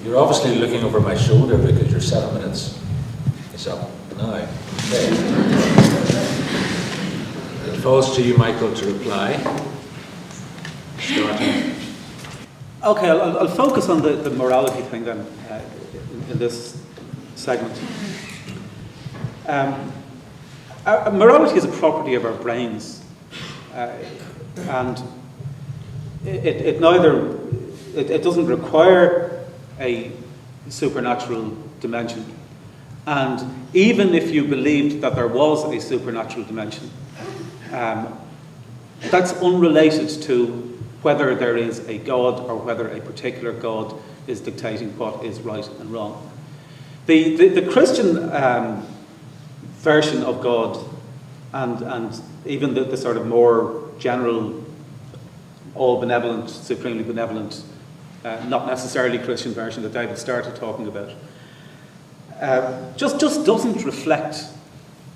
You're obviously looking over my shoulder because your 7 minutes is up now. Okay. It falls to you, Michael, to reply. Starting. Okay, I'll focus on the morality thing then in this segment. Morality is a property of our brains, and it doesn't require a supernatural dimension. And even if you believed that there was a supernatural dimension, that's unrelated to whether there is a God or whether a particular God is dictating what is right and wrong. The Christian version of God and even the sort of more general, all-benevolent, supremely benevolent, not necessarily Christian version that David started talking about, just doesn't reflect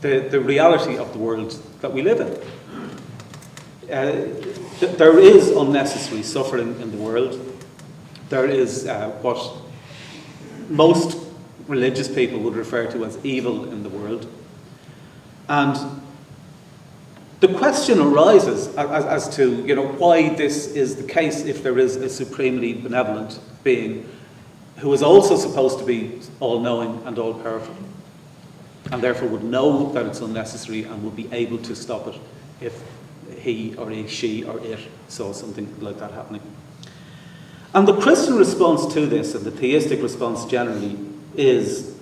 the reality of the world that we live in. There is unnecessary suffering in the world. There is what most religious people would refer to as evil in the world. And the question arises as to, why this is the case if there is a supremely benevolent being who is also supposed to be all-knowing and all-powerful, and therefore would know that it's unnecessary and would be able to stop it if he or she or it saw something like that happening. And the Christian response to this, and the theistic response generally, is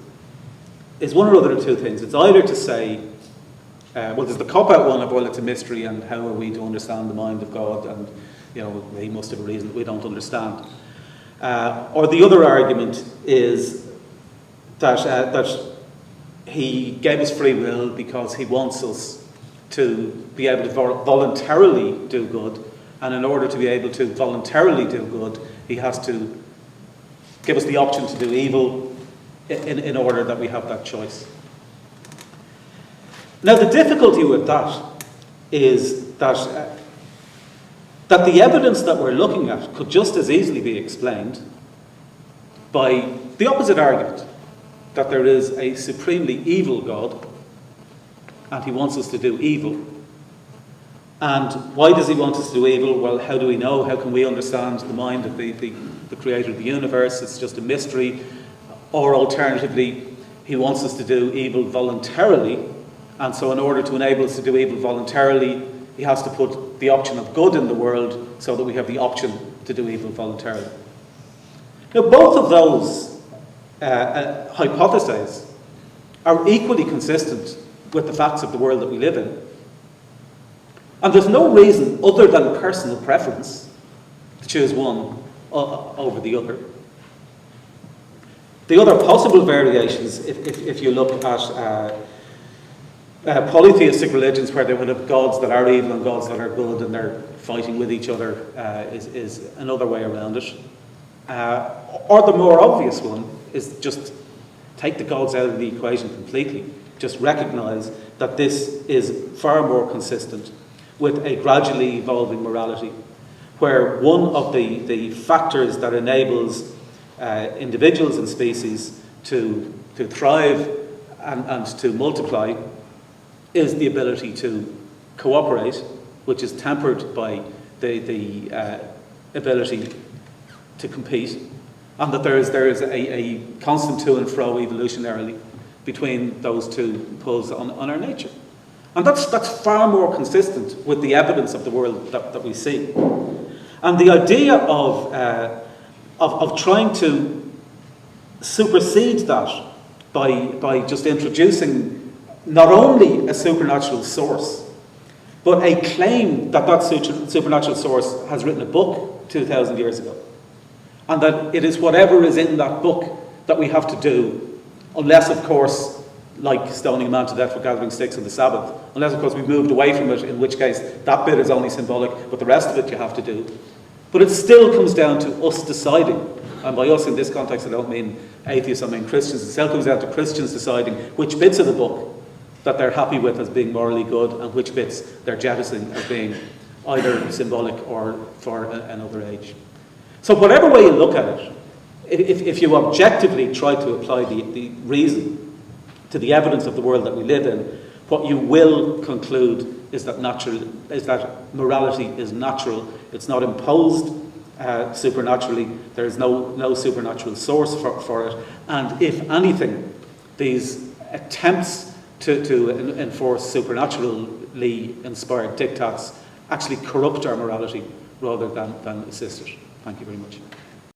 one or other of two things. It's either to say, there's the cop-out one of, well, it's a mystery, and how are we to understand the mind of God, and he must have a reason that we don't understand. Or the other argument is that he gave us free will because he wants us to be able to voluntarily do good, and in order to be able to voluntarily do good, he has to give us the option to do evil in order that we have that choice. Now, the difficulty with that is that the evidence that we're looking at could just as easily be explained by the opposite argument, that there is a supremely evil God and he wants us to do evil. And why does he want us to do evil? Well, how do we know? How can we understand the mind of the creator of the universe? It's just a mystery. Or alternatively, he wants us to do evil voluntarily, and so in order to enable us to do evil voluntarily, he has to put the option of good in the world so that we have the option to do evil voluntarily. Now, both of those hypotheses are equally consistent with the facts of the world that we live in. And there's no reason other than personal preference to choose one over the other. The other possible variations, if you look at polytheistic religions where they would have gods that are evil and gods that are good and they're fighting with each other, is another way around it. Or the more obvious one is just take the gods out of the equation completely. Just recognise that this is far more consistent with a gradually evolving morality, where one of the factors that enables individuals and species to thrive and to multiply is the ability to cooperate, which is tempered by the ability to compete, and that there is a constant to and fro evolutionarily between those two poles on our nature. And that's far more consistent with the evidence of the world that we see. And the idea of trying to supersede that by just introducing not only a supernatural source, but a claim that supernatural source has written a book 2,000 years ago, and that it is whatever is in that book that we have to do, unless, of course, like stoning a man to death for gathering sticks on the Sabbath, unless, of course, we've moved away from it, in which case that bit is only symbolic, but the rest of it you have to do. But it still comes down to us deciding, and by us in this context I don't mean atheists, I mean Christians. It still comes down to Christians deciding which bits of the book that they're happy with as being morally good and which bits they're jettisoning as being either symbolic or for another age. So whatever way you look at it, if you objectively try to apply the reason to the evidence of the world that we live in, what you will conclude is that morality is natural. It's not imposed supernaturally. There is no supernatural source for it. And if anything, these attempts to enforce supernaturally inspired diktats actually corrupt our morality rather than assist it. Thank you very much.